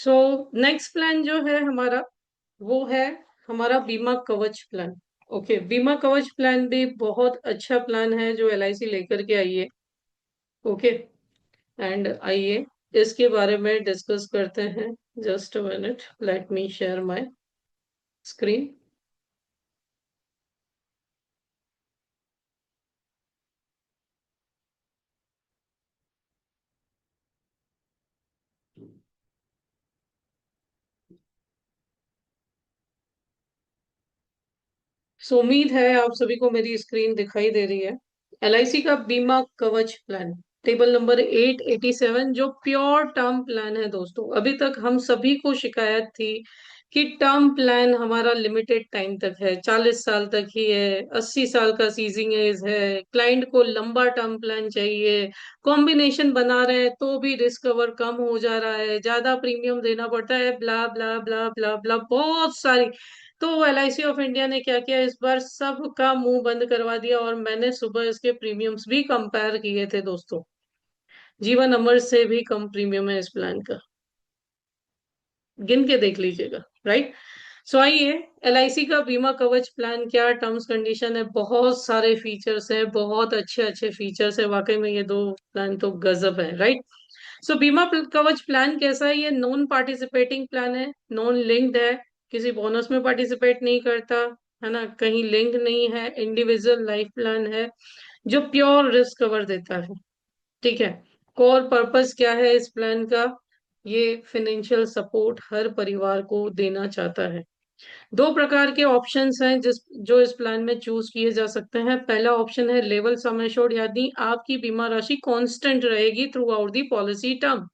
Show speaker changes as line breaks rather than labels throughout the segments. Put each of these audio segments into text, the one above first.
So next plan जो है हमारा, वो है हमारा बीमा कवच प्लान। ओके, बीमा कवच प्लान भी बहुत अच्छा प्लान है जो एलआईसी लेकर के आई है। ओके, एंड आइए इसके बारे में डिस्कस करते हैं। Just a minute, let me share my screen. So उम्मीद है आप सभी को मेरी स्क्रीन दिखाई दे रही है। एलआईसी का बीमा कवच प्लान, टेबल नंबर 887, जो प्योर टर्म प्लान है दोस्तों। अभी तक हम सभी को शिकायत थी कि टर्म प्लान हमारा लिमिटेड टाइम तक है, 40 साल तक ही है, 80 साल का सीजिंग एज है, क्लाइंट को लंबा टर्म प्लान चाहिए, कॉम्बिनेशन बना रहे हैं तो भी रिस्क कवर कम हो जा रहा है, ज्यादा प्रीमियम देना पड़ता है, ब्ला ब्ला ब्ला ब्ला ब्ला, बहुत सारी। तो एलआईसी ऑफ इंडिया ने क्या किया, इस बार सबका मुंह बंद करवा दिया, और मैंने सुबह इसके प्रीमियम्स भी कंपेयर किए थे दोस्तों। जीवन अमर से भी कम प्रीमियम है इस प्लान का, गिन के देख लीजिएगा। राइट। सो आइए, एलआईसी का बीमा कवच प्लान क्या टर्म्स कंडीशन है, बहुत सारे फीचर्स हैं, बहुत अच्छे अच्छे फीचर्स है, वाकई में ये दो प्लान तो गजब है। राइट। सो बीमा कवच प्लान कैसा है, ये नॉन पार्टिसिपेटिंग प्लान है, नॉन लिंक्ड है, किसी बोनस में पार्टिसिपेट नहीं करता, है ना, कहीं लिंक नहीं है, इंडिविजुअल लाइफ प्लान है जो प्योर रिस्क कवर देता है। ठीक है। कोर पर्पस क्या है इस प्लान का, ये फाइनेंशियल सपोर्ट हर परिवार को देना चाहता है। दो प्रकार के ऑप्शंस हैं जो इस प्लान में चूज किए जा सकते हैं। पहला ऑप्शन है लेवल सम एश्योर्ड, यानी आपकी बीमा राशि कांस्टेंट रहेगी throughout the policy term.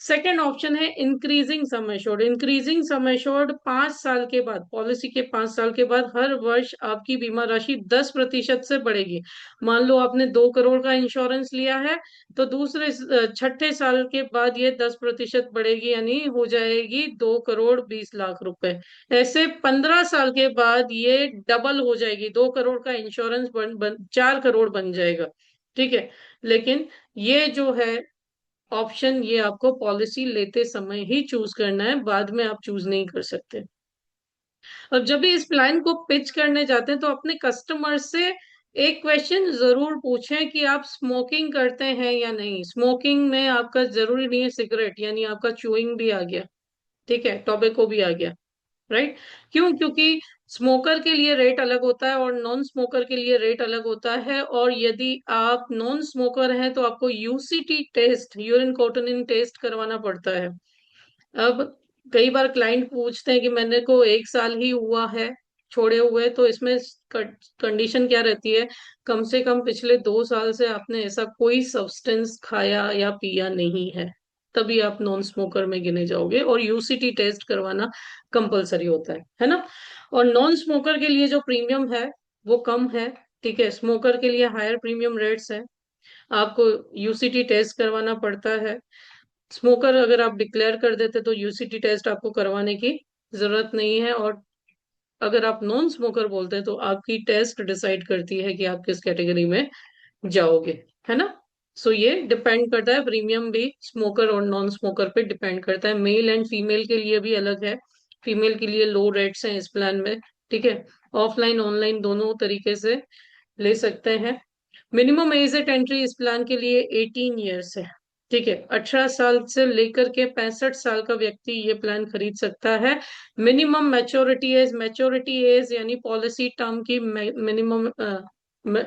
Second option है increasing sum assured. Increasing sum assured, 5 साल के बाद, पॉलिसी के 5 साल के बाद हर वर्ष आपकी बीमा राशि 10% से बढ़ेगी। मान लो आपने 2 करोड़ का इंश्योरेंस लिया है, तो दूसरे छठे साल के बाद ये 10% बढ़ेगी, यानी हो जाएगी 2 करोड़ 20 लाख रुपए। ऐसे 15 साल के बाद ये डबल हो जाएगी, 2 करोड़ का इंश्योरेंस 4 करोड़ बन जाएगा। ठीक है। लेकिन ये जो है ऑप्शन, ये आपको पॉलिसी लेते समय ही चूज करना है, बाद में आप चूज नहीं कर सकते। अब जब भी इस प्लान को पिच करने जाते हैं तो अपने कस्टमर से एक क्वेश्चन जरूर पूछें कि आप स्मोकिंग करते हैं या नहीं। स्मोकिंग में आपका जरूरी नहीं है सिगरेट, यानी आपका चूइंग भी आ गया, ठीक है, टोबैको भी आ गया। राइट। क्यों? क्योंकि स्मोकर के लिए रेट अलग होता है और नॉन स्मोकर के लिए रेट अलग होता है, और यदि आप नॉन स्मोकर हैं तो आपको यूसीटी टेस्ट, यूरिन कोटिनिन टेस्ट करवाना पड़ता है। अब कई बार क्लाइंट पूछते हैं कि मैंने को 1 साल ही हुआ है छोड़े हुए, तो इसमें कंडीशन क्या रहती है, कम से कम पिछले 2 साल से आपने ऐसा कोई सब्सटेंस खाया या पिया नहीं है, तभी आप नॉन स्मोकर में गिने जाओगे, और यूसीटी टेस्ट करवाना कंपलसरी होता है ना। और नॉन स्मोकर के लिए जो प्रीमियम है वो कम है। ठीक है। स्मोकर के लिए हायर प्रीमियम रेट्स है, आपको यूसीटी टेस्ट करवाना पड़ता है। स्मोकर अगर आप डिक्लेयर कर देते तो यूसीटी टेस्ट आपको करवाने की जरूरत नहीं है, और अगर आप नॉन स्मोकर बोलते हैं तो आपकी टेस्ट डिसाइड करती है कि आप किस कैटेगरी में जाओगे, है ना। सो ये डिपेंड करता है, प्रीमियम भी स्मोकर और नॉन स्मोकर पे डिपेंड करता है। मेल एंड फीमेल के लिए भी अलग है, फीमेल के लिए लो रेट्स हैं इस प्लान में। ठीक है। ऑफलाइन ऑनलाइन दोनों तरीके से ले सकते हैं। मिनिमम एज एट एंट्री इस प्लान के लिए 18 ईयर्स है। ठीक है। 18 साल से लेकर के 65 साल का व्यक्ति ये प्लान खरीद सकता है। मिनिमम मैच्योरिटी एज यानी पॉलिसी टर्म की मिनिमम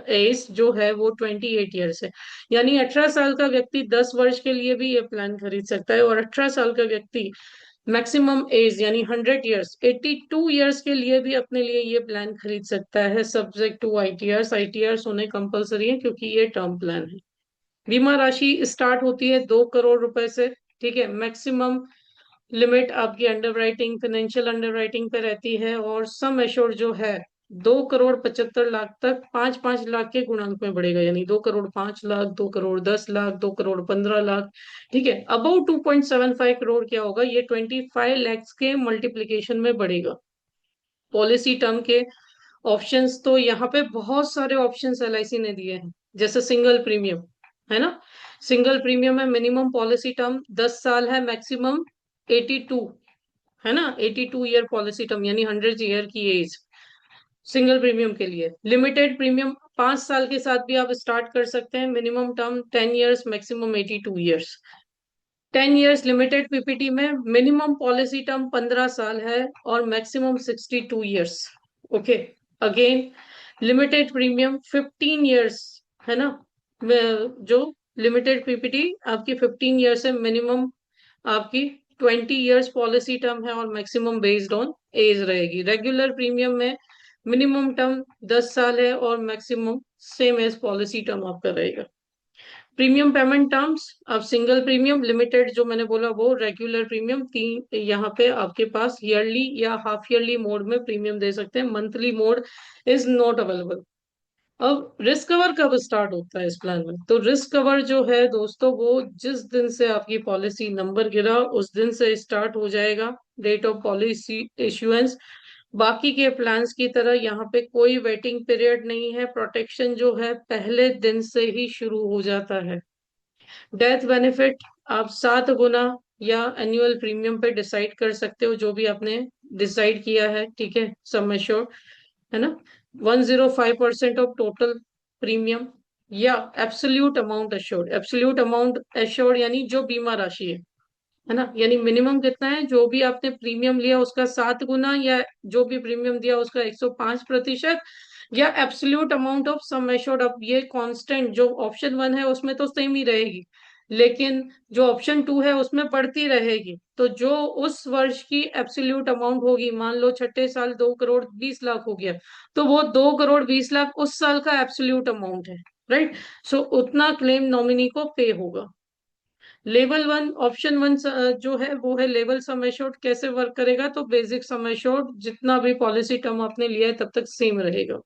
एज जो है वो 28 ईयर्स है। यानी 18 साल का व्यक्ति 10 वर्ष के लिए भी ये प्लान खरीद सकता है, और 18 साल का व्यक्ति मैक्सिमम एज यानी 100 ईयर्स, 82 ईयर्स के लिए भी अपने लिए ये प्लान खरीद सकता है, सब्जेक्ट टू आईटीआर। आईटीआर होने कंपलसरी है क्योंकि ये टर्म प्लान है। बीमा राशि स्टार्ट होती है 2 करोड़ रुपए से। ठीक है। मैक्सिमम लिमिट आपकी अंडरराइटिंग, फाइनेंशियल अंडरराइटिंग पे रहती है, और सम एश्योर्ड जो है 2 करोड़ 75 लाख तक 5-5 लाख के गुणांक में बढ़ेगा, यानी 2 करोड़ 5 लाख, 2 करोड़ 10 लाख, 2 करोड़ 15 लाख। ठीक है। अबाउ 2.75 करोड़ क्या होगा, ये 25 लैक्स के मल्टीप्लीकेशन में बढ़ेगा। पॉलिसी टर्म के ऑप्शंस तो यहाँ पे बहुत सारे ऑप्शंस एलआईसी ने दिए हैं, जैसे सिंगल प्रीमियम, है ना। सिंगल प्रीमियम है, मिनिमम पॉलिसी टर्म 10 साल है, मैक्सिमम 82, है ना, 82 ईयर पॉलिसी टर्म यानी 100 ईयर की एज सिंगल प्रीमियम के लिए। लिमिटेड प्रीमियम 5 साल के साथ भी आप स्टार्ट कर सकते हैं। Minimum term 10 years, maximum 82 years. 10 years limited PPT में मिनिमम पॉलिसी टर्म 15 साल है और maximum 62 years. Okay. Again limited premium 15 years, है ना, जो लिमिटेड पीपीटी आपकी 15 ईयर्स है, मिनिमम आपकी 20 ईयर्स पॉलिसी टर्म है और मैक्सिमम बेस्ड ऑन एज रहेगी। रेगुलर प्रीमियम में मिनिमम टर्म 10 साल है और maximum same age policy term आपका रहेगा। प्रीमियम पेमेंट टर्म्स, अब सिंगल प्रीमियम, लिमिटेड जो मैंने बोला वो, रेगुलर प्रीमियम, तीन यहाँ पे आपके पास ईयरली या हाफ ईयरली मोड में प्रीमियम दे सकते हैं। Monthly mode is not available. अब रिस्क कवर कब स्टार्ट होता है इस प्लान में? तो रिस्क कवर जो है दोस्तों, वो जिस दिन से आपकी पॉलिसी नंबर गिरा उस दिन से स्टार्ट हो जाएगा, डेट ऑफ पॉलिसी इश्यूएंस। बाकी के प्लान्स की तरह यहाँ पे कोई वेटिंग पीरियड नहीं है। प्रोटेक्शन जो है पहले दिन से ही शुरू हो जाता है। डेथ बेनिफिट आप 7 गुना या एनुअल प्रीमियम पे डिसाइड कर सकते हो, जो भी आपने डिसाइड किया है, ठीक है, सम एश्योर्ड, है ना। 105% ऑफ टोटल प्रीमियम या absolute amount assured. Absolute amount assured यानी जो बीमा राशि है ना, यानी मिनिमम कितना है, जो भी आपने प्रीमियम लिया उसका 7 गुना, या जो भी प्रीमियम दिया उसका 105%, या absolute amount of sum assured. अब ये कांस्टेंट जो ऑप्शन 1 है उसमें तो सेम ही रहेगी, लेकिन जो ऑप्शन 2 है उसमें बढ़ती रहेगी। तो जो उस वर्ष की एब्सोल्यूट अमाउंट होगी, मान लो छठे साल 2 करोड़ 20 लाख हो गया, तो वो 2 करोड़ 20 लाख उस साल का एब्सोल्यूट अमाउंट है, राइट। सो उतना क्लेम नॉमिनी को पे होगा। लेवल 1, ऑप्शन 1 जो है वो है लेवल सम एश्योर्ड। कैसे वर्क करेगा? तो बेसिक सम एश्योर्ड जितना भी पॉलिसी टर्म आपने लिया है तब तक सेम रहेगा।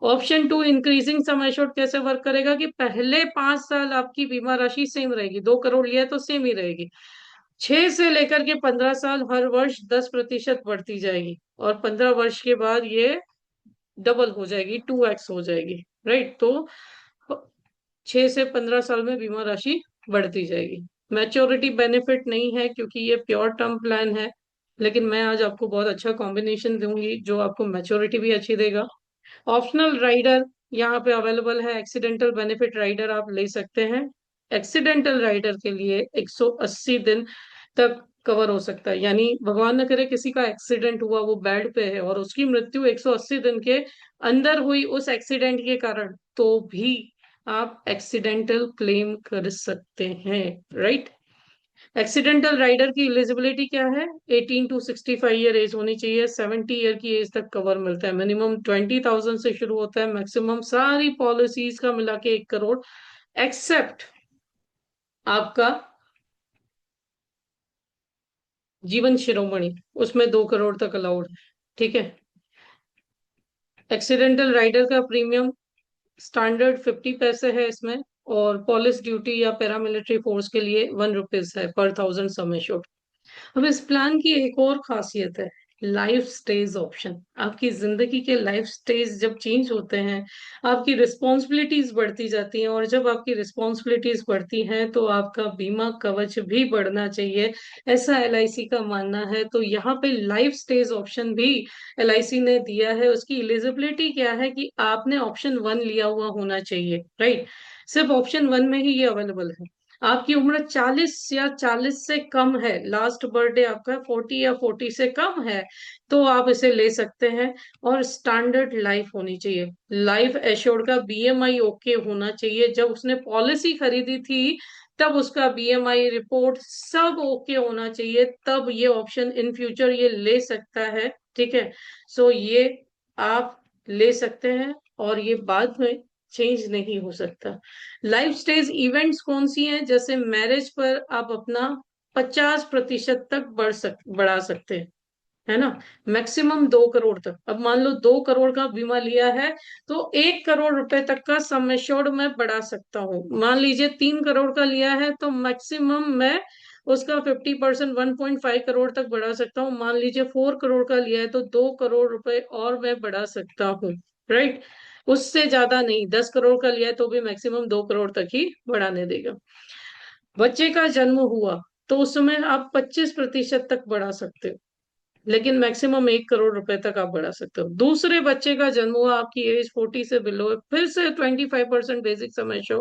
ऑप्शन 2 इंक्रीजिंग सम एश्योर्ड कैसे वर्क करेगा कि पहले 5 साल आपकी बीमा राशि सेम रहेगी, 2 करोड़ लिया है तो सेम ही रहेगी। 6 से लेकर के 15 साल हर वर्ष 10% बढ़ती जाएगी और 15 वर्ष के बाद ये डबल हो जाएगी, 2x हो जाएगी, राइट। तो 6 से 15 साल में बीमा राशि बढ़ती जाएगी। मैच्योरिटी बेनिफिट नहीं है क्योंकि ये प्योर टर्म प्लान है, लेकिन मैं आज आपको बहुत अच्छा कॉम्बिनेशन दूंगी जो आपको मैच्योरिटी भी अच्छी देगा। ऑप्शनल राइडर यहाँ पे अवेलेबल है। एक्सीडेंटल बेनिफिट राइडर आप ले सकते हैं। एक्सीडेंटल राइडर के लिए 180 दिन तक कवर हो सकता है, यानी भगवान न करे किसी का एक्सीडेंट हुआ, वो बेड पे है और उसकी मृत्यु 180 दिन के अंदर हुई उस एक्सीडेंट के कारण, तो भी आप एक्सीडेंटल क्लेम कर सकते हैं, राइट। एक्सीडेंटल राइडर की एलिजिबिलिटी क्या है? 18 to 65 ईयर एज होनी चाहिए। 70 ईयर की एज तक कवर मिलता है। मिनिमम 20,000 से शुरू होता है, मैक्सिमम सारी पॉलिसीज का मिला के 1 करोड़, एक्सेप्ट आपका जीवन शिरोमणि, उसमें 2 करोड़ तक अलाउड है, ठीक है। एक्सीडेंटल राइडर का प्रीमियम स्टैंडर्ड 50 पैसे है इसमें, और पुलिस ड्यूटी या पैरामिलिट्री फोर्स के लिए 1 रुपीज है पर 1000 सम एश्योर्ड। अब इस प्लान की एक और खासियत है, लाइफ स्टेज ऑप्शन। आपकी जिंदगी के लाइफ स्टेज जब चेंज होते हैं, आपकी रिस्पॉन्सिबिलिटीज बढ़ती जाती हैं, और जब आपकी रिस्पॉन्सिबिलिटीज बढ़ती हैं तो आपका बीमा कवच भी बढ़ना चाहिए, ऐसा एलआईसी का मानना है। तो यहाँ पे लाइफ स्टेज ऑप्शन भी एलआईसी ने दिया है। उसकी एलिजिबिलिटी क्या है कि आपने ऑप्शन 1 लिया हुआ होना चाहिए, राइट। सिर्फ ऑप्शन 1 में ही ये अवेलेबल है। आपकी उम्र 40 या 40 से कम है, लास्ट बर्थडे आपका 40 या 40 से कम है, तो आप इसे ले सकते हैं। और स्टैंडर्ड लाइफ होनी चाहिए। लाइफ एश्योर्ड का बीएमआई ओके होना चाहिए। जब उसने पॉलिसी खरीदी थी तब उसका बीएमआई रिपोर्ट सब ओके होना चाहिए, तब ये ऑप्शन इन फ्यूचर ये ले सकता है, ठीक है। सो ये आप ले सकते हैं और ये बाद में चेंज नहीं हो सकता। लाइफ स्टेज इवेंट्स कौन सी हैं? जैसे मैरिज पर आप अपना 50% तक बढ़ा सकते हैं, है ना, मैक्सिमम 2 करोड़ तक। अब मान लो 2 करोड़ का बीमा लिया है तो 1 करोड़ रुपए तक का सम एश्योर्ड मैं बढ़ा सकता हूँ। मान लीजिए 3 करोड़ का लिया है तो मैक्सिमम मैं उसका 50% 1.5 करोड़ तक बढ़ा सकता हूँ। मान लीजिए 4 करोड़ का लिया है तो 2 करोड़ रुपए और मैं बढ़ा सकता हूँ, राइट। उससे ज्यादा नहीं। 10 करोड़ का लिया है तो भी मैक्सिमम 2 करोड़ तक ही बढ़ाने देगा। बच्चे का जन्म हुआ तो उस समय आप 25% तक बढ़ा सकते हो, लेकिन मैक्सिमम 1 करोड़ रुपए तक आप बढ़ा सकते हो। दूसरे बच्चे का जन्म हुआ, आपकी एज 40 से बिलो है, फिर से 25% बेसिक समय शो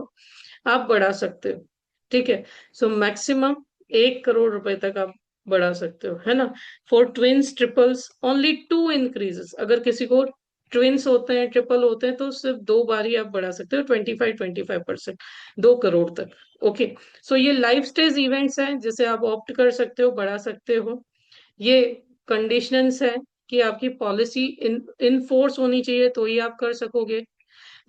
आप बढ़ा सकते हो। ठीक है, सो मैक्सिमम 1 करोड़ रुपए तक आप बढ़ा सकते हो, है ना। For twins triples only 2 increases, अगर किसी को ट्विंस होते हैं, ट्रिपल होते हैं, तो सिर्फ 2 बार ही आप बढ़ा सकते हो, 25-25%, 2 करोड़ तक। ओके, सो ये लाइफ स्टेज इवेंट्स हैं जिसे आप ऑप्ट कर सकते हो, बढ़ा सकते हो। ये कंडीशंस है कि आपकी पॉलिसी इन फोर्स होनी चाहिए तो ही आप कर सकोगे।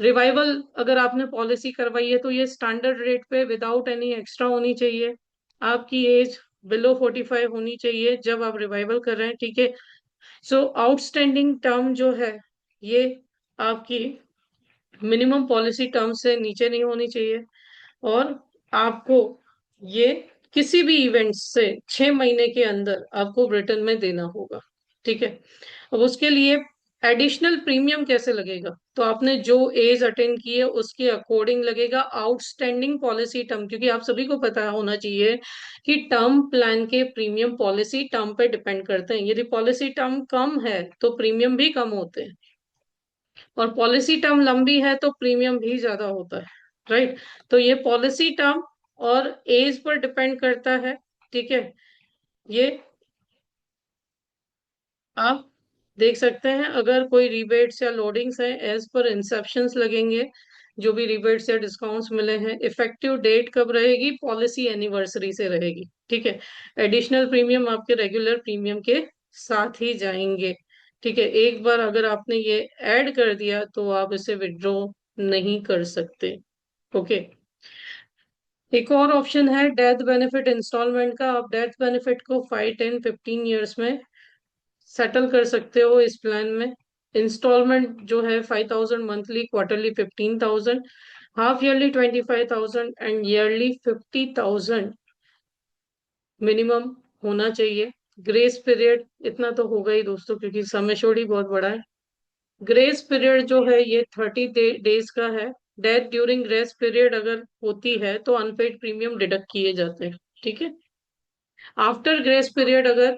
रिवाइवल अगर आपने पॉलिसी करवाई है तो ये स्टैंडर्ड रेट पे विदाउट एनी एक्स्ट्रा होनी चाहिए। आपकी एज बिलो 45 होनी चाहिए जब आप रिवाइवल कर रहे हैं। ठीक है, सो आउटस्टैंडिंग टर्म जो है ये आपकी मिनिमम पॉलिसी टर्म से नीचे नहीं होनी चाहिए, और आपको ये किसी भी इवेंट से 6 महीने के अंदर आपको रिटर्न में देना होगा। ठीक है, अब उसके लिए एडिशनल प्रीमियम कैसे लगेगा, तो आपने जो एज अटेंड की है उसके अकॉर्डिंग लगेगा आउटस्टैंडिंग पॉलिसी टर्म, क्योंकि आप सभी को पता होना चाहिए कि टर्म प्लान के प्रीमियम पॉलिसी टर्म पे डिपेंड करते हैं। यदि पॉलिसी टर्म कम है तो प्रीमियम भी कम होते हैं, और पॉलिसी टर्म लंबी है तो प्रीमियम भी ज्यादा होता है। राइट, तो ये पॉलिसी टर्म और एज पर डिपेंड करता है। ठीक है, ये आप देख सकते हैं, अगर कोई रिबेट्स या लोडिंग्स है एज पर इंसेप्शंस लगेंगे, जो भी रिबेट्स या डिस्काउंट्स मिले हैं। इफेक्टिव डेट कब रहेगी, पॉलिसी एनिवर्सरी से रहेगी। ठीक है, एडिशनल प्रीमियम आपके रेगुलर प्रीमियम के साथ ही जाएंगे। ठीक है, एक बार अगर आपने ये ऐड कर दिया तो आप इसे विड्रॉ नहीं कर सकते। ओके, एक और ऑप्शन है डेथ बेनिफिट इंस्टॉलमेंट का। आप डेथ बेनिफिट को 5, 10, 15 ईयर्स में सेटल कर सकते हो इस प्लान में। इंस्टॉलमेंट जो है 5,000 monthly, quarterly 15,000, half yearly 25,000 and yearly 50,000 minimum होना चाहिए। ग्रेस पीरियड इतना तो होगा ही दोस्तों, क्योंकि सम एश्योर्ड ही बहुत बड़ा है। ग्रेस पीरियड जो है ये 30 डेज का है। डेथ ड्यूरिंग ग्रेस पीरियड अगर होती है तो अनपेड प्रीमियम डिडक्ट किए जाते हैं। ठीक है, आफ्टर ग्रेस पीरियड अगर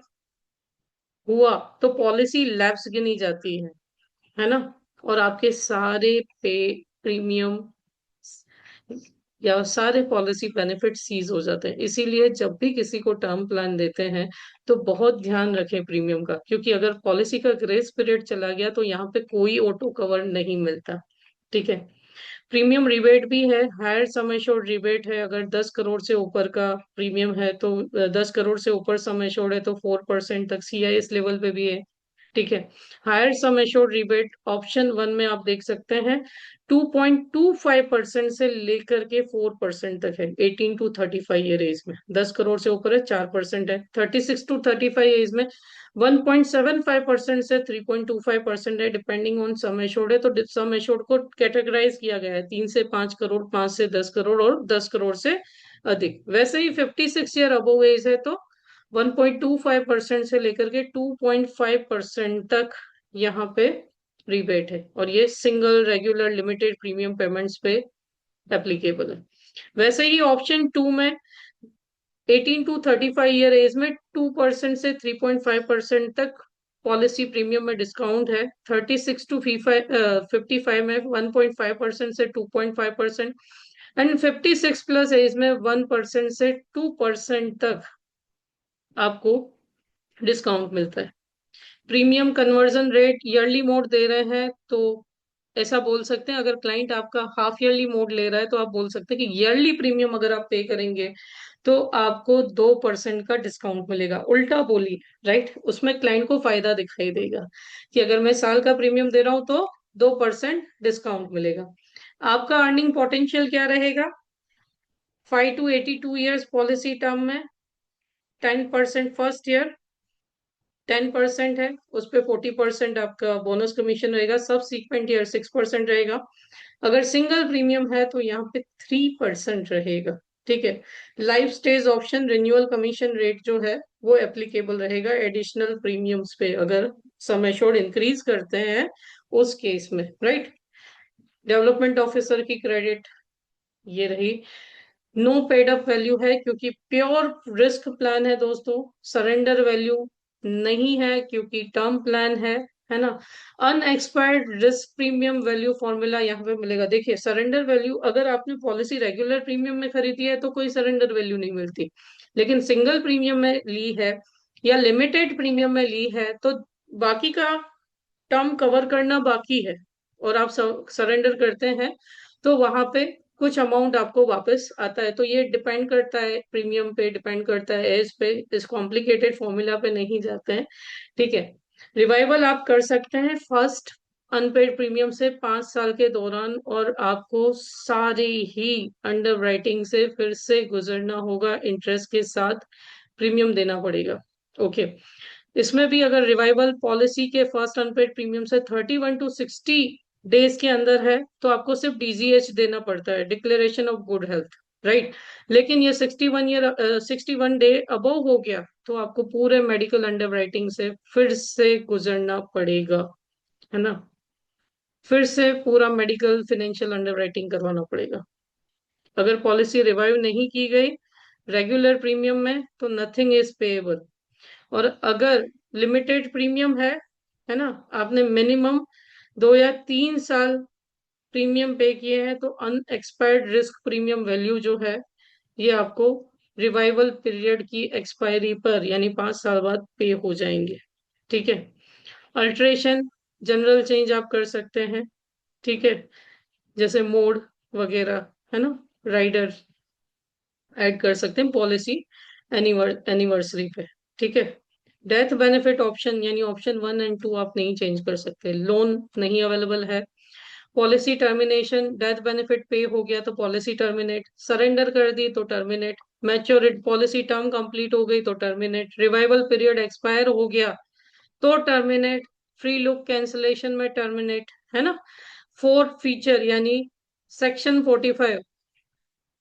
हुआ तो पॉलिसी लैप्स गिनी जाती है ना, और आपके सारे पे प्रीमियम या सारे पॉलिसी बेनिफिट सीज हो जाते हैं। इसीलिए जब भी किसी को टर्म प्लान देते हैं तो बहुत ध्यान रखें प्रीमियम का, क्योंकि अगर पॉलिसी का ग्रेस पीरियड चला गया तो यहाँ पे कोई ऑटो कवर नहीं मिलता। ठीक है, प्रीमियम रिबेट भी है, हायर सम एश्योर्ड रिबेट है। अगर 10 करोड़ से ऊपर का प्रीमियम है तो 10 करोड़ से ऊपर सम एश्योर्ड है तो 4% तक CIS लेवल पे भी है। ठीक है, higher sum assured rebate option 1 में आप देख सकते हैं 2.25% से लेकर के 4% तक है। 18 to 35 ईयर एज में 10 करोड़ से ऊपर है 4% है। 36 to 35 एज में 1.75% से 3.25% है, डिपेंडिंग ऑन सम एश्योर्ड है। तो सम एश्योर्ड को कैटेगराइज किया गया है 3 से 5 करोड़, 5 से 10 करोड़ और 10 करोड़ से अधिक। वैसे ही 56 ईयर अबोव एज है तो 1.25% से लेकर के 2.5% तक यहाँ पे रिबेट है, और ये single regular limited premium payments पे एप्लीकेबल है। वैसे ही ऑप्शन 2 में 18 to 35 ईयर एज में 2% से 3.5% तक पॉलिसी प्रीमियम में डिस्काउंट है। 36 to 55 में 1.5% से 2.5%, एंड 56+ एज में 1% से 2% तक आपको डिस्काउंट मिलता है। Premium conversion rate yearly mode दे रहे हैं तो ऐसा बोल सकते हैं, अगर क्लाइंट आपका हाफ ईयरली मोड ले रहा है तो आप बोल सकते हैं कि ईयरली प्रीमियम अगर आप पे करेंगे तो आपको 2% का डिस्काउंट मिलेगा। उल्टा बोली, राइट, उसमें क्लाइंट को फायदा दिखाई देगा कि अगर मैं साल का प्रीमियम दे रहा हूं तो 2% डिस्काउंट मिलेगा। आपका अर्निंग पोटेंशियल क्या रहेगा, 5 to 82 ईयर्स पॉलिसी टर्म में 10% फर्स्ट ईयर, 10% है उस पे 40% आपका बोनस कमीशन रहेगा। सब सीक्वेंट ईयर 6% रहेगा। अगर सिंगल प्रीमियम है तो यहाँ पे 3% रहेगा। ठीक है, life stage option renewal commission rate जो है वो एप्लीकेबल रहेगा एडिशनल प्रीमियम्स पे, अगर सम एश्योर्ड इंक्रीज करते हैं उस केस में। राइट, डेवलपमेंट ऑफिसर की क्रेडिट ये रही। नो पेड अप वैल्यू है क्योंकि प्योर रिस्क प्लान है दोस्तों। सरेंडर वैल्यू नहीं है क्योंकि टर्म प्लान है ना। Unexpired risk premium value formula यहाँ पे मिलेगा। देखिए सरेंडर वैल्यू, अगर आपने पॉलिसी रेगुलर प्रीमियम में खरीदी है तो कोई सरेंडर वैल्यू नहीं मिलती, लेकिन सिंगल प्रीमियम में ली है या लिमिटेड प्रीमियम में ली है तो बाकी का टर्म कवर करना बाकी है, और आप सरेंडर करते हैं तो वहां पे कुछ अमाउंट आपको वापस आता है। तो ये डिपेंड करता है प्रीमियम पे, डिपेंड करता है एज पे, इस कॉम्प्लिकेटेड फॉर्मूला पे नहीं जाते हैं। ठीक है। रिवाइवल आप कर सकते हैं फर्स्ट अनपेड प्रीमियम से 5 साल के दौरान, और आपको सारी ही अंडर राइटिंग से फिर से गुजरना होगा, इंटरेस्ट के साथ प्रीमियम देना पड़ेगा। ओके। इसमें भी अगर रिवाइवल पॉलिसी के फर्स्ट अनपेड प्रीमियम से 31 to 60 डेज के अंदर है तो आपको सिर्फ डीजीएच देना पड़ता है, declaration of good health, right. लेकिन ये 61 डे अबव हो गया तो आपको पूरे मेडिकल अंडरराइटिंग से फिर से गुजरना पड़ेगा, है ना। फिर से पूरा मेडिकल फाइनेंशियल अंडरराइटिंग करवाना पड़ेगा। अगर पॉलिसी रिवाइव नहीं की गई रेगुलर प्रीमियम में तो नथिंग इज पेएबल। और अगर लिमिटेड प्रीमियम है ना, आपने मिनिमम 2 या 3 साल प्रीमियम पे किए हैं तो अनएक्सपायर्ड रिस्क प्रीमियम वैल्यू जो है ये आपको रिवाइवल पीरियड की एक्सपायरी पर यानी 5 साल बाद पे हो जाएंगे। ठीक है। अल्ट्रेशन जनरल चेंज आप कर सकते हैं। ठीक है। जैसे मोड वगैरह, है ना, राइडर ऐड कर सकते हैं पॉलिसी एनिवर्सरी पे। ठीक है। डेथ बेनिफिट ऑप्शन यानी ऑप्शन 1 और 2 आप नहीं चेंज कर सकते, लोन नहीं अवेलेबल है। पॉलिसी टर्मिनेशन, डेथ बेनिफिट पे हो गया तो पॉलिसी टर्मिनेट, सरेंडर कर दी तो टर्मिनेट, मैच्योरिट पॉलिसी टर्म कंप्लीट हो गई तो टर्मिनेट, रिवाइवल पीरियड एक्सपायर हो गया तो टर्मिनेट, फ्री लुक कैंसिलेशन में टर्मिनेट, है ना। फोर्थ फीचर यानी सेक्शन 45,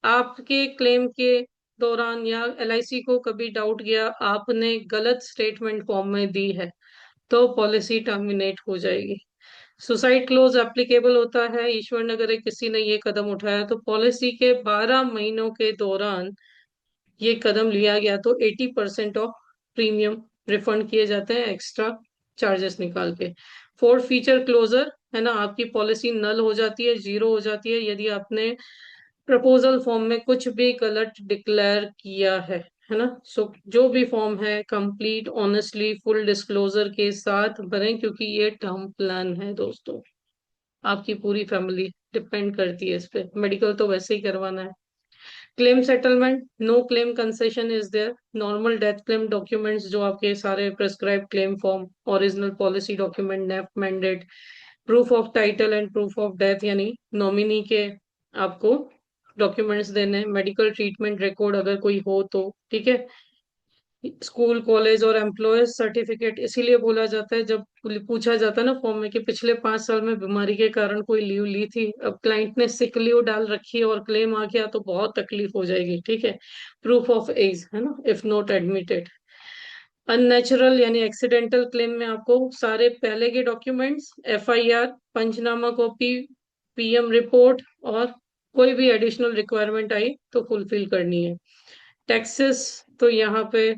आपके क्लेम के दौरान या एलआईसी को कभी डाउट गया आपने गलत स्टेटमेंट फॉर्म में दी है तो पॉलिसी टर्मिनेट हो जाएगी। सुसाइड क्लोज एप्लीकेबल होता है ईश्वर ने अगर किसी ने ये कदम उठाया तो पॉलिसी के 12 महीनों के दौरान ये कदम लिया गया तो 80% ऑफ प्रीमियम रिफंड किए जाते हैं एक्स्ट्रा चार्जेस निकाल के। फोर्थ फीचर क्लोजर, है ना, आपकी पॉलिसी नल हो जाती है, जीरो हो जाती है यदि आपने प्रपोजल फॉर्म में कुछ भी गलत डिक्लेयर किया है ना। सो जो भी फॉर्म है कंप्लीट ऑनेस्टली फुल डिस्क्लोजर के साथ भरें क्योंकि ये टर्म प्लान है दोस्तों। आपकी पूरी फैमिली डिपेंड करती है इस पे, मेडिकल तो वैसे ही करवाना है। Claim settlement, no claim concession is there. Normal death claim documents जो आपके सारे prescribe claim form, original policy document, NEFT mandate, proof of title and proof of death यानी नॉमिनी के आपको डॉक्यूमेंट्स देने, मेडिकल ट्रीटमेंट रिकॉर्ड अगर कोई हो तो, ठीक है। स्कूल कॉलेज और एम्प्लॉयज सर्टिफिकेट इसीलिए बोला जाता है जब पूछा जाता है ना फॉर्म में कि पिछले 5 साल में बीमारी के कारण कोई लीव ली थी, अब क्लाइंट ने सिक लीव डाल रखी है और क्लेम आ गया तो बहुत तकलीफ हो जाएगी। ठीक है। प्रूफ ऑफ एज, है ना, इफ नॉट एडमिटेड। अननेचुरल यानी एक्सीडेंटल क्लेम में आपको सारे पहले के डॉक्यूमेंट्स, एफआईआर, पंचनामा कॉपी, पीएम रिपोर्ट और कोई भी एडिशनल रिक्वायरमेंट आई तो फुलफिल करनी है। टैक्सेस तो यहाँ पे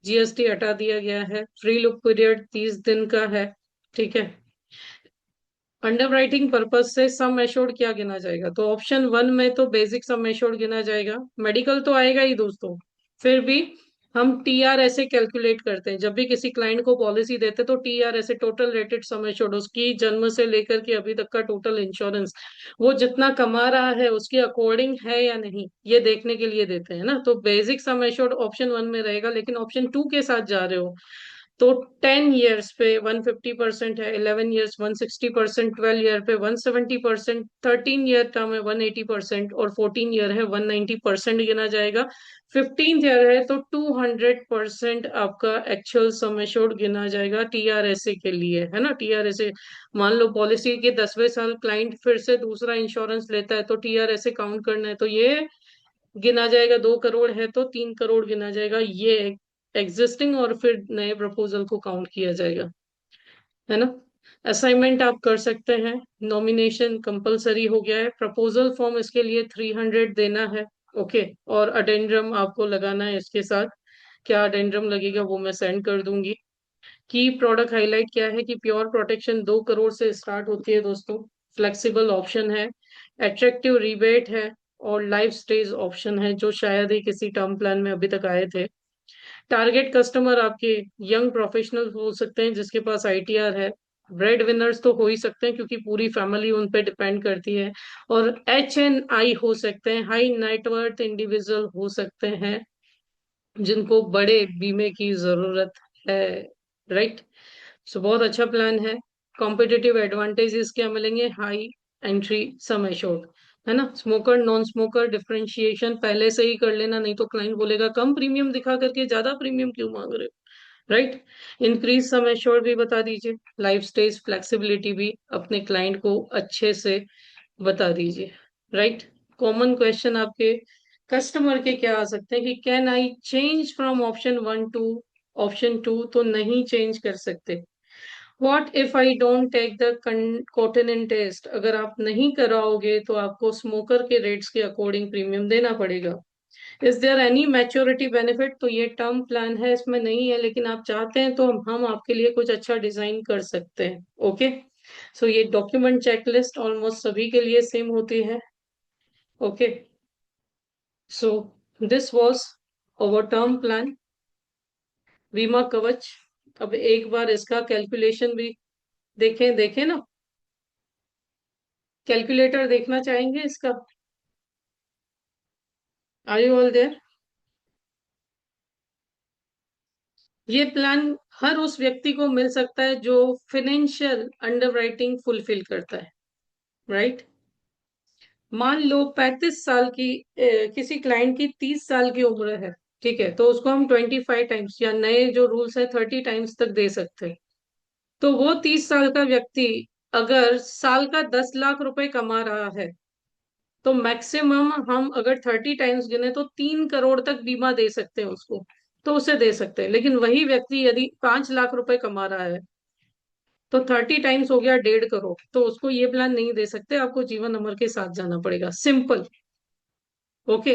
जीएसटी हटा दिया गया है। फ्री लुक पीरियड 30 दिन का है। ठीक है। अंडरराइटिंग पर्पज से सम एश्योर्ड क्या गिना जाएगा तो ऑप्शन 1 में तो बेसिक सम एश्योर्ड गिना जाएगा, मेडिकल तो आएगा ही दोस्तों। फिर भी हम टीआर ऐसे कैलकुलेट करते हैं जब भी किसी क्लाइंट को पॉलिसी देते तो टीआर ऐसे टोटल रेटेड सम एश्योर्ड, उसकी जन्म से लेकर के अभी तक का टोटल इंश्योरेंस वो जितना कमा रहा है उसके अकॉर्डिंग है या नहीं ये देखने के लिए देते हैं ना। तो बेसिक सम एश्योर्ड ऑप्शन 1 में रहेगा, लेकिन ऑप्शन 2 के साथ जा रहे हो तो 10 ईयर्स पे 150% है, 11 ईयर्स 160%, 12 ईयर पे 170%, 13 ईयर टर्म है 180% और 14 ईयर है 190% गिना जाएगा। 15th ईयर है तो 200% आपका एक्चुअल सम एश्योर्ड गिना जाएगा टीआरएसए के लिए, है ना। टीआरएसए मान लो पॉलिसी के 10वें साल क्लाइंट फिर से दूसरा इंश्योरेंस लेता है तो टीआरएसए काउंट करना है तो ये गिना जाएगा। 2 करोड़ है तो 3 करोड़ गिना जाएगा, ये एग्जिस्टिंग और फिर नए प्रपोजल को काउंट किया जाएगा, है ना। असाइनमेंट आप कर सकते हैं। नॉमिनेशन कंपलसरी हो गया है, प्रपोजल फॉर्म इसके लिए 300 देना है। ओके। और अडेंड्रम आपको लगाना है इसके साथ। क्या अडेंड्रम लगेगा वो मैं सेंड कर दूंगी। की प्रोडक्ट हाईलाइट क्या है कि प्योर प्रोटेक्शन 2 करोड़ से स्टार्ट होती है दोस्तों। फ्लेक्सिबल ऑप्शन है, एट्रैक्टिव रिबेट है, और लाइफ स्टेज ऑप्शन है जो शायद ही किसी टर्म प्लान में अभी तक आए थे। टारगेट कस्टमर आपके यंग प्रोफेशनल हो सकते हैं जिसके पास आईटीआर है। ब्रेड विनर्स तो हो ही सकते हैं क्योंकि पूरी फैमिली उन पे डिपेंड करती है। और HNI हो सकते हैं, हाई नेटवर्थ इंडिविजुअल हो सकते हैं जिनको बड़े बीमे की जरूरत है। राइट। सो बहुत अच्छा प्लान है। कॉम्पिटिटिव एडवांटेजेस क्या मिलेंगे? हाई एंट्री सम एश्योर्ड, है ना। स्मोकर नॉन स्मोकर डिफरेंशिएशन पहले से ही कर लेना, नहीं तो क्लाइंट बोलेगा कम प्रीमियम दिखा करके ज्यादा प्रीमियम क्यों मांग रहे हो। राइट। इंक्रीज सम एश्योर्ड भी बता दीजिए। लाइफ स्टेज फ्लेक्सिबिलिटी भी अपने क्लाइंट को अच्छे से बता दीजिए। राइट। कॉमन क्वेश्चन आपके कस्टमर के क्या आ सकते हैं कि can I change from option 1 to option 2? तो नहीं चेंज कर सकते। What if I don't take the cotinine test? अगर आप नहीं कराओगे तो आपको स्मोकर के रेट्स के अकॉर्डिंग प्रीमियम देना पड़ेगा। Is there any maturity benefit? तो ये टर्म प्लान है, इसमें नहीं है, लेकिन आप चाहते हैं तो हम आपके लिए कुछ अच्छा डिजाइन कर सकते हैं। ओके। सो ये डॉक्यूमेंट चेकलिस्ट ऑलमोस्ट सभी के लिए सेम होती है। Okay. So this was our term plan, बीमा कवच। अब एक बार इसका कैलकुलेशन भी देखें, देखें ना। कैलकुलेटर देखना चाहेंगे इसका? Are you all there? ये प्लान हर उस व्यक्ति को मिल सकता है जो फिनेंशियल अंडरराइटिंग फुलफिल करता है। राइट। मान लो 35 साल की किसी क्लाइंट की 30 साल की उम्र है, ठीक है, तो उसको हम 25 टाइम्स या नए जो रूल्स है 30 टाइम्स तक दे सकते हैं। तो वो 30 साल का व्यक्ति अगर साल का 10 लाख रुपए कमा रहा है तो मैक्सिमम हम अगर 30 टाइम्स गिने तो 3 करोड़ तक बीमा दे सकते हैं उसको। तो उसे दे सकते हैं। लेकिन वही व्यक्ति यदि 5 लाख रुपए कमा रहा है तो 30 टाइम्स हो गया 1.5 करोड़, तो उसको ये प्लान नहीं दे सकते, आपको जीवन अमर के साथ जाना पड़ेगा। सिंपल। ओके।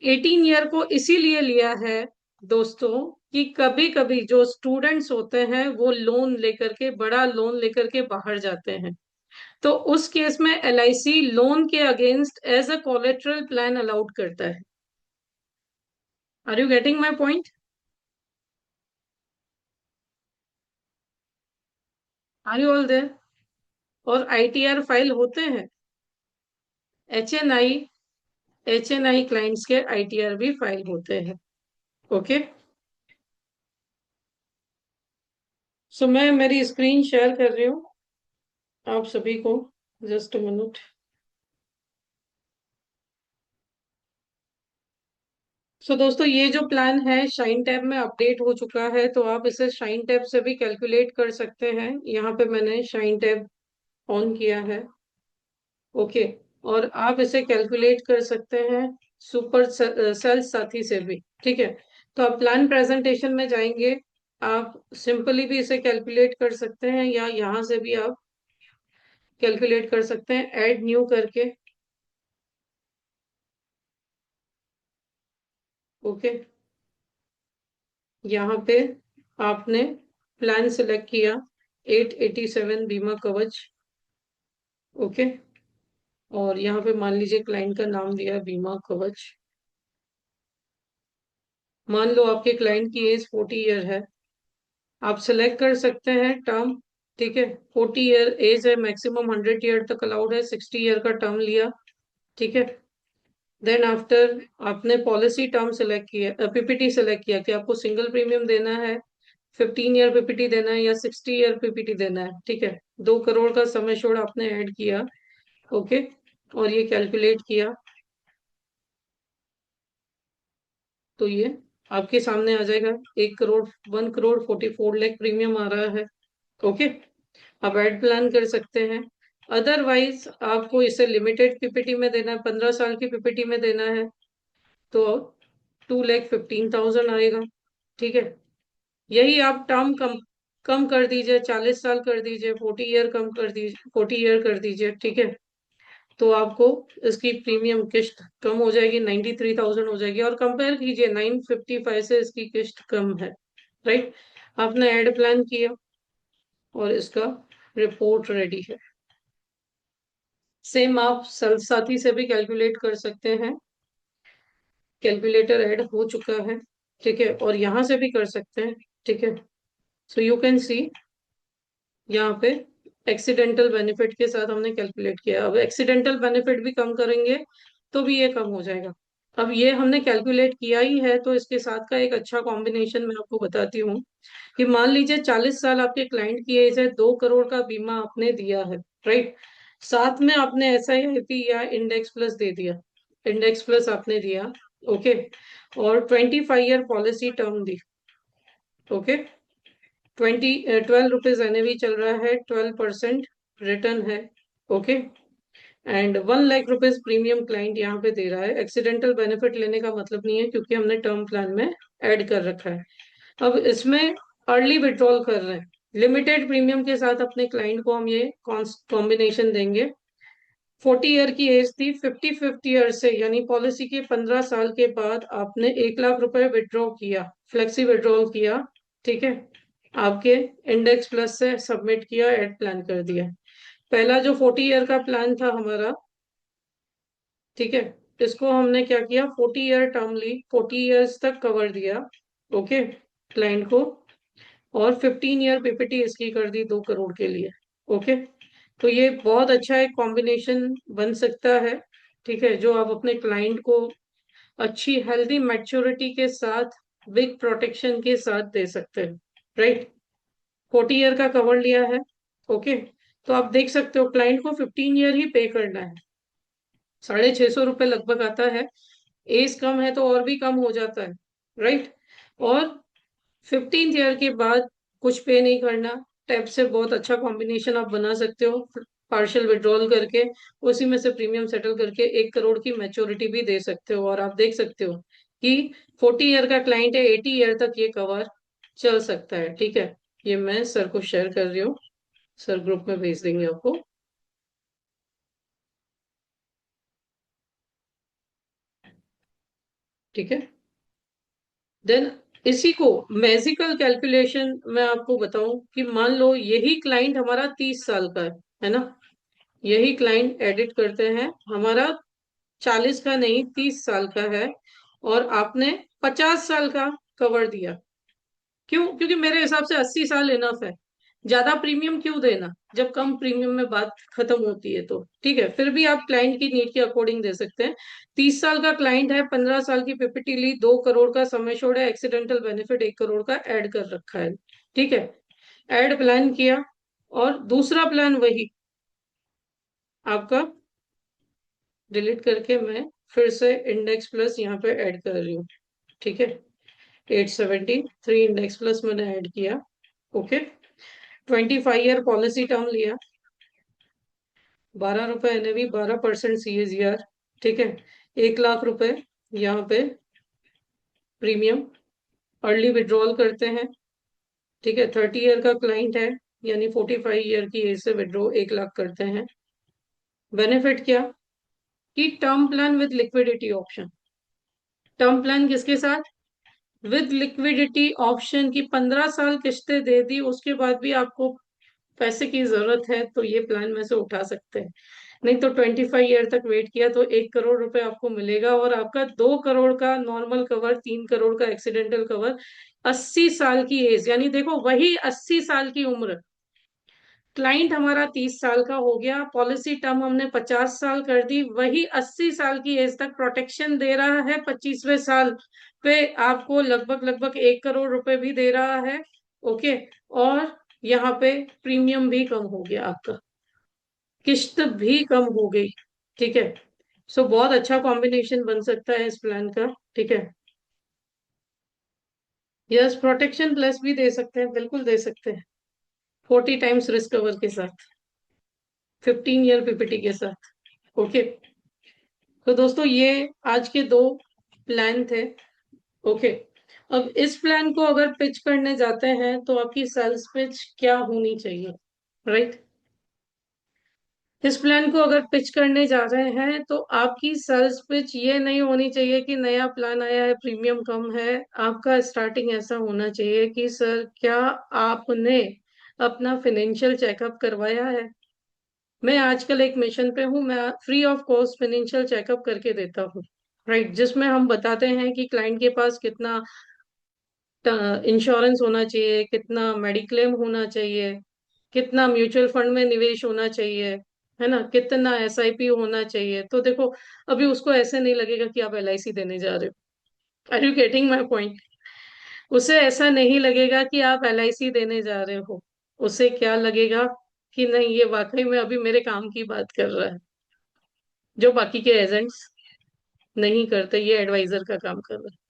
18 ईयर को इसीलिए लिया है दोस्तों कि कभी कभी जो स्टूडेंट्स होते हैं वो लोन लेकर के, बड़ा लोन लेकर के बाहर जाते हैं। तो उस केस में LIC लोन के against as a collateral plan allowed करता है। Are you getting my point? Are you all there? और ITR फाइल होते हैं। HNI, क्लाइंट्स के ITR भी फाइल होते हैं। ओके। सो मैं मेरी स्क्रीन शेयर कर रही हूँ आप सभी को। Just a minute. सो दोस्तों ये जो प्लान है शाइन टैब में अपडेट हो चुका है, तो आप इसे शाइन टैब से भी कैलकुलेट कर सकते हैं। यहाँ पे मैंने शाइन टैब ऑन किया है। ओके। और आप इसे कैलकुलेट कर सकते हैं सुपर सेल साथी से भी। ठीक है। तो आप प्लान प्रेजेंटेशन में जाएंगे, आप सिंपली भी इसे कैलकुलेट कर सकते हैं या यहाँ से भी आप कैलकुलेट कर सकते हैं ऐड न्यू करके। ओके। यहाँ पे आपने प्लान सिलेक्ट किया 887 बीमा कवच। ओके। और यहाँ पे मान लीजिए क्लाइंट का नाम दिया बीमा कवच। मान लो आपके क्लाइंट की एज 40 ईयर है, आप सिलेक्ट कर सकते हैं टर्म। ठीक है। 40 ईयर एज है, मैक्सिमम 100 ईयर तक अलाउड है, 60 ईयर का टर्म लिया। ठीक है। देन आफ्टर आपने पॉलिसी टर्म सेलेक्ट किया, PPT सेलेक्ट किया कि आपको सिंगल प्रीमियम देना है, 15 ईयर PPT देना है या 60 ईयर PPT देना है। ठीक है। 2 करोड़ का सम एश्योर्ड आपने ऐड किया। ओके। और ये कैलकुलेट किया तो ये आपके सामने आ जाएगा। 1 करोड़, 1 करोड़ 44 लाख प्रीमियम आ रहा है। ओके। आप ऐड प्लान कर सकते हैं। अदरवाइज आपको इसे लिमिटेड PPT में देना है, 15 साल की PPT में देना है, तो 2,15,000 आएगा। ठीक है। यही आप टर्म कम कम कर दीजिए, 40 साल कर दीजिए, 40 ईयर कम कर दीजिए, 40 ईयर कर दीजिए। ठीक है। तो आपको इसकी प्रीमियम किस्त कम हो जाएगी, 93,000 हो जाएगी। और कंपेयर कीजिए 955 से इसकी किस्त कम है, राइट। आपने एड प्लान किया और इसका रिपोर्ट रेडी है। सेम आप साथी से भी कैलकुलेट कर सकते हैं, कैलकुलेटर ऐड हो चुका है, ठीक है। और यहाँ से भी कर सकते हैं, ठीक है। सो यू कैन सी यहाँ पे एक्सीडेंटल बेनिफिट के साथ हमने कैलकुलेट किया। अब एक्सीडेंटल बेनिफिट भी कम करेंगे तो भी ये कम हो जाएगा। अब ये हमने कैलकुलेट किया ही है, तो इसके साथ का एक अच्छा कॉम्बिनेशन मैं आपको बताती हूँ कि मान लीजिए 40 साल आपके क्लाइंट की एज है, 2 करोड़ का बीमा आपने दिया है, राइट। साथ में आपने SIP या इंडेक्स प्लस दे दिया, इंडेक्स प्लस आपने दिया, ओके। और 25 ईयर पॉलिसी टर्म दी, ओके। 12 रुपीज NAV चल रहा है, 12% रिटर्न है, okay. And 1 lakh rupees premium client यहाँ पे दे रहा है। एक्सीडेंटल बेनिफिट लेने का मतलब नहीं है, क्योंकि हमने टर्म प्लान में ऐड कर रखा है। अब इसमें अर्ली विड्रॉल कर रहे हैं, लिमिटेड प्रीमियम के साथ अपने क्लाइंट को हम ये कॉम्बिनेशन देंगे। 40 ईयर की एज थी, 55th ईयर से यानी पॉलिसी के 15 साल के बाद आपने 1 लाख रुपए विड्रॉ किया, फ्लेक्सी विड्रॉल किया, ठीक है। आपके इंडेक्स प्लस से सबमिट किया, एड प्लान कर दिया। पहला जो 40 ईयर का प्लान था हमारा, ठीक है, इसको हमने क्या किया, 40 ईयर टर्म ली, 40 ईयर्स तक कवर दिया, ओके, क्लाइंट को। और 15 ईयर PPT इसकी कर दी 2 करोड़ के लिए, ओके। तो ये बहुत अच्छा एक कॉम्बिनेशन बन सकता है, ठीक है, जो आप अपने क्लाइंट को अच्छी हेल्दी मैच्योरिटी के साथ, बिग प्रोटेक्शन के साथ दे सकते हैं, राइट। 40 ईयर का कवर लिया है, ओके। तो आप देख सकते हो क्लाइंट को 15 ईयर ही पे करना है, 650 रुपये लगभग आता है। एज कम है तो और भी कम हो जाता है, राइट। और 15th ईयर के बाद कुछ पे नहीं करना। टैब से बहुत अच्छा कॉम्बिनेशन आप बना सकते हो, पार्शियल विड्रॉल करके उसी में से प्रीमियम सेटल करके 1 करोड़ की मैच्योरिटी भी दे सकते हो। और आप देख सकते हो कि 40 ईयर का क्लाइंट है, 80 ईयर तक ये कवर चल सकता है, ठीक है। ये मैं सर को शेयर कर रही हूँ, सर ग्रुप में भेज देंगे आपको, ठीक है। देन इसी को मैजिकल कैलकुलेशन मैं आपको बताऊं कि मान लो यही क्लाइंट हमारा 30 साल का है ना, यही क्लाइंट एडिट करते हैं हमारा 40 का नहीं 30 साल का है, और आपने 50 साल का कवर दिया। क्यों? क्योंकि मेरे हिसाब से 80 साल इनफ है। ज्यादा प्रीमियम क्यों देना जब कम प्रीमियम में बात खत्म होती है, तो ठीक है, फिर भी आप क्लाइंट की नीड के अकॉर्डिंग दे सकते हैं। 30 साल का क्लाइंट है, 15 साल की PPT ली, 2 करोड़ का समय छोड़ा, एक्सीडेंटल बेनिफिट 1 करोड़ का ऐड कर रखा है, ठीक है। ऐड प्लान किया, और दूसरा प्लान वही आपका डिलीट करके मैं फिर से इंडेक्स प्लस यहाँ पे ऐड कर रही हूँ, ठीक है। 873 इंडेक्स प्लस मैंने ऐड किया, ओके। 25 ईयर पॉलिसी टर्म लिया, 12 रुपए NAV, 12% CAGR, ठीक है। 1 लाख रुपए यहाँ पे प्रीमियम अर्ली विड्रॉल करते हैं, ठीक है। 30 ईयर का क्लाइंट है, यानी 45 ईयर की एज से विड्रॉ 1 लाख करते हैं। बेनिफिट क्या कि term plan with liquidity option. Term plan किसके साथ? विद लिक्विडिटी ऑप्शन की 15 साल किस्तें दे दी, उसके बाद भी आपको पैसे की जरूरत है तो ये प्लान में से उठा सकते हैं। नहीं तो 25 ईयर तक वेट किया तो 1 करोड़ रुपए आपको मिलेगा, और आपका 2 करोड़ का नॉर्मल कवर, 3 करोड़ का एक्सीडेंटल कवर, 80 साल की एज, यानी देखो वही 80 साल की उम्र। क्लाइंट हमारा 30 साल का हो गया, पॉलिसी टर्म हमने 50 साल कर दी, वही 80 साल की एज तक प्रोटेक्शन दे रहा है। 25वें साल पे आपको लगभग लगभग 1 करोड़ रुपए भी दे रहा है, ओके। और यहाँ पे प्रीमियम भी कम हो गया आपका, किस्त भी कम हो गई, ठीक है। सो बहुत अच्छा कॉम्बिनेशन बन सकता है इस प्लान का, ठीक है। यस, प्रोटेक्शन प्लस भी दे सकते हैं, बिल्कुल दे सकते हैं, 40 टाइम्स रिस्क कवर के साथ, 15 ईयर PPT के साथ, ओके। तो दोस्तों ये आज के दो प्लान थे, ओके। अब इस प्लान को अगर पिच करने जाते हैं तो आपकी सेल्स पिच क्या होनी चाहिए, राइट। इस प्लान को अगर पिच करने जा रहे हैं तो आपकी सेल्स पिच ये नहीं होनी चाहिए कि नया प्लान आया है, प्रीमियम कम है। आपका स्टार्टिंग ऐसा होना चाहिए कि सर क्या आपने अपना फाइनेंशियल चेकअप करवाया है? मैं आजकल एक मिशन पे हूँ, मैं free of cost financial checkup करके देता हूँ, राइट, जिसमें हम बताते हैं कि क्लाइंट के पास कितना इंश्योरेंस होना चाहिए, कितना मेडिक्लेम होना चाहिए, कितना म्यूचुअल फंड में निवेश होना चाहिए, है ना, कितना एसआईपी होना चाहिए। तो देखो, अभी उसको ऐसे नहीं लगेगा कि आप एलआईसी देने जा रहे हो। Are you getting my point? उसे ऐसा नहीं लगेगा कि आप एलआईसी देने जा रहे हो। उसे क्या लगेगा कि नहीं, ये वाकई में अभी मेरे काम की बात कर रहा है, जो बाकी के एजेंट्स नहीं करते, ये एडवाइजर का काम कर रहा है।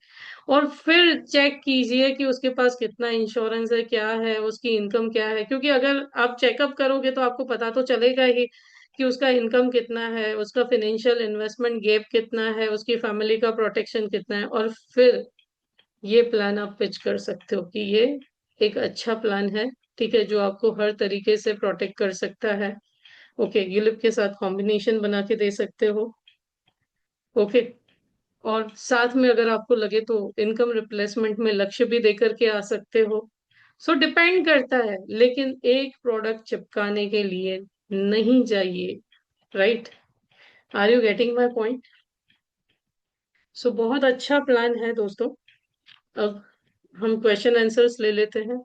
और फिर चेक कीजिए कि उसके पास कितना इंश्योरेंस है, क्या है उसकी इनकम, क्या है, क्योंकि अगर आप चेकअप करोगे तो आपको पता तो चलेगा ही कि उसका इनकम कितना है, उसका फाइनेंशियल इन्वेस्टमेंट गैप कितना है, उसकी फैमिली का प्रोटेक्शन कितना है। और फिर ये प्लान आप पिच कर सकते हो कि ये एक अच्छा प्लान है, ठीक है, जो आपको हर तरीके से प्रोटेक्ट कर सकता है। ओके, यूलिप के साथ कॉम्बिनेशन बना के दे सकते हो। ओके, और साथ में अगर आपको लगे तो इनकम रिप्लेसमेंट में लक्ष्य भी देकर के आ सकते हो। सो डिपेंड करता है, लेकिन एक प्रोडक्ट चिपकाने के लिए नहीं चाहिए, right? Are you getting my point? So बहुत अच्छा प्लान है दोस्तों। अब हम क्वेश्चन आंसर्स ले लेते हैं।